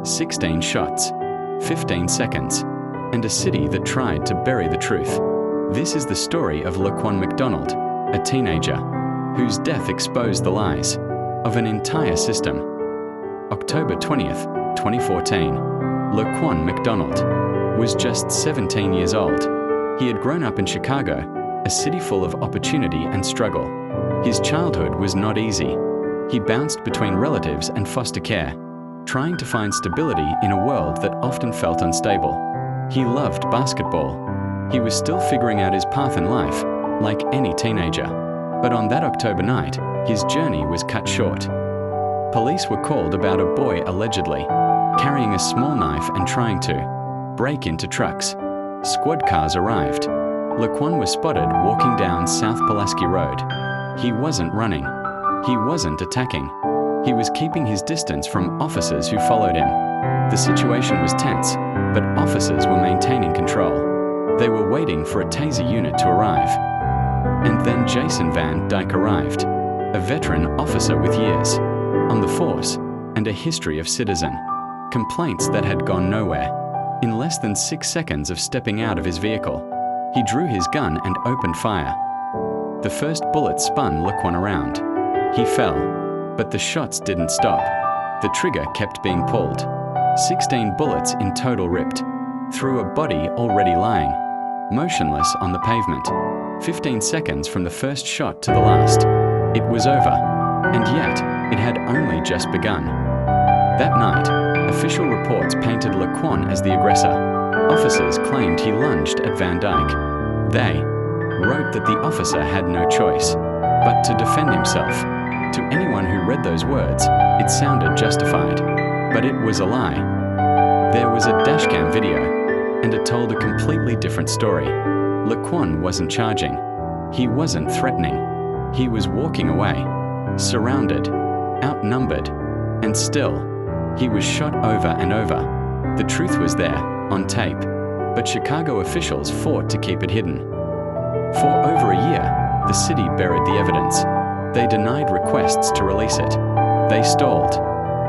16 shots, 15 seconds, and a city that tried to bury the truth. This is the story of Laquan McDonald, a teenager, whose death exposed the lies of an entire system. October 20th, 2014. Laquan McDonald was just 17 years old. He had grown up in Chicago, a city full of opportunity and struggle. His childhood was not easy. He bounced between relatives and foster care, trying to find stability in a world that often felt unstable. He loved basketball. He was still figuring out his path in life, like any teenager. But on that October night, his journey was cut short. Police were called about a boy allegedly carrying a small knife and trying to break into trucks. Squad cars arrived. Laquan was spotted walking down South Pulaski Road. He wasn't running. He wasn't attacking. He was keeping his distance from officers who followed him. The situation was tense, but officers were maintaining control. They were waiting for a taser unit to arrive. And then Jason Van Dyke arrived, a veteran officer with years on the force and a history of citizen complaints that had gone nowhere. In less than 6 seconds of stepping out of his vehicle, he drew his gun and opened fire. The first bullet spun Laquan around. He fell, but the shots didn't stop. The trigger kept being pulled. 16 bullets in total ripped through a body already lying, motionless on the pavement. 15 seconds from the first shot to the last. It was over, and yet it had only just begun. That night, official reports painted Laquan as the aggressor. Officers claimed he lunged at Van Dyke. They wrote that the officer had no choice but to defend himself. To anyone who read those words, it sounded justified, but it was a lie. There was a dashcam video, and it told a completely different story. Laquan wasn't charging. He wasn't threatening. He was walking away, surrounded, outnumbered, and still, he was shot over and over. The truth was there, on tape, but Chicago officials fought to keep it hidden. For over a year, the city buried the evidence. They denied requests to release it. They stalled,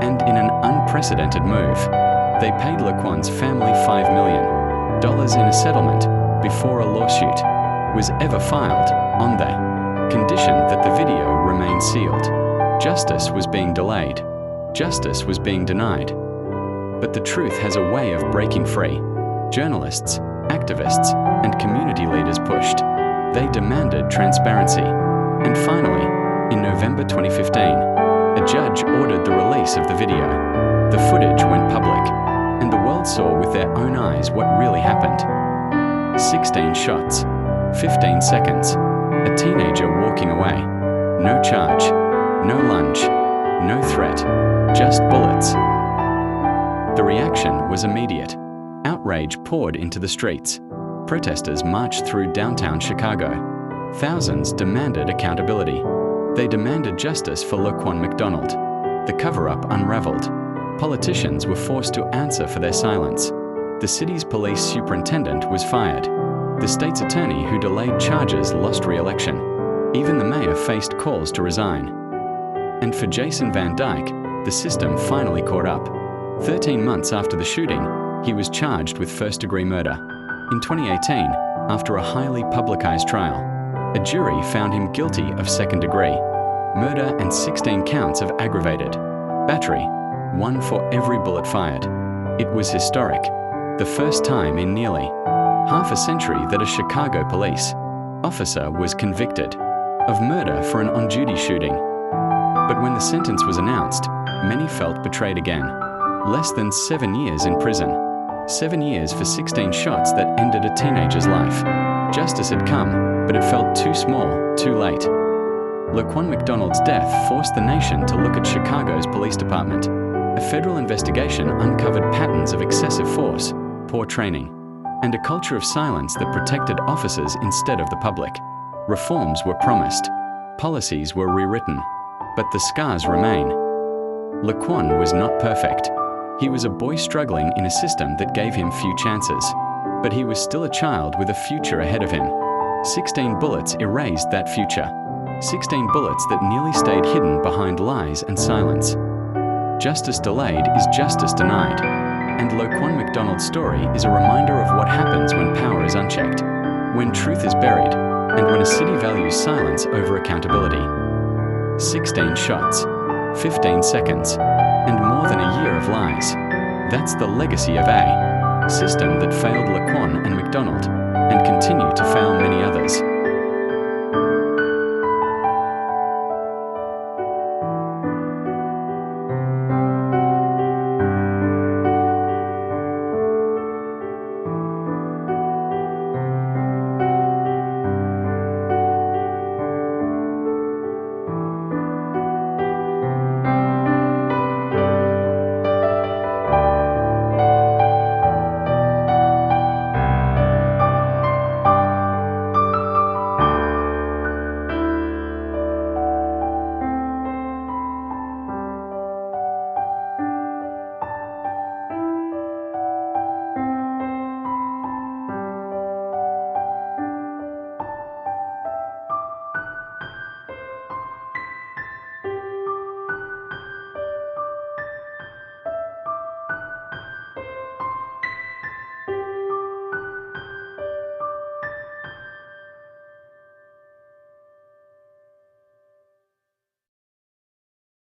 and in an unprecedented move, they paid Laquan's family $5 million in a settlement before a lawsuit was ever filed on the condition that the video remained sealed. Justice was being delayed. Justice was being denied. But the truth has a way of breaking free. Journalists, activists, and community leaders pushed. They demanded transparency. And finally, in November 2015, a judge ordered the release of the video. The footage went public, and the world saw with their own eyes what really happened. 16 shots, 15 seconds, a teenager walking away. No charge, no lunge, no threat, just bullets. The reaction was immediate. Outrage poured into the streets. Protesters marched through downtown Chicago. Thousands demanded accountability. They demanded justice for Laquan McDonald. The cover-up unraveled. Politicians were forced to answer for their silence. The city's police superintendent was fired. The state's attorney who delayed charges lost re-election. Even the mayor faced calls to resign. And for Jason Van Dyke, the system finally caught up. 13 months after the shooting, he was charged with first-degree murder. In 2018, after a highly publicized trial, a jury found him guilty of second-degree murder and 16 counts of aggravated battery, one for every bullet fired. It was historic, the first time in nearly half a century that a Chicago police officer was convicted of murder for an on-duty shooting. But when the sentence was announced, many felt betrayed again. Less than 7 years in prison. 7 years for 16 shots that ended a teenager's life. Justice had come, but it felt too small, too late. Laquan McDonald's death forced the nation to look at Chicago's police department. A federal investigation uncovered patterns of excessive force, poor training, and a culture of silence that protected officers instead of the public. Reforms were promised. Policies were rewritten. But the scars remain. Laquan was not perfect. He was a boy struggling in a system that gave him few chances. But he was still a child with a future ahead of him. 16 bullets erased that future. 16 bullets that nearly stayed hidden behind lies and silence. Justice delayed is justice denied. And Laquan McDonald's story is a reminder of what happens when power is unchecked, when truth is buried, and when a city values silence over accountability. 16 shots, 15 seconds, and more than a year of lies. That's the legacy of a system that failed Laquan and McDonald, and continue to fail many others.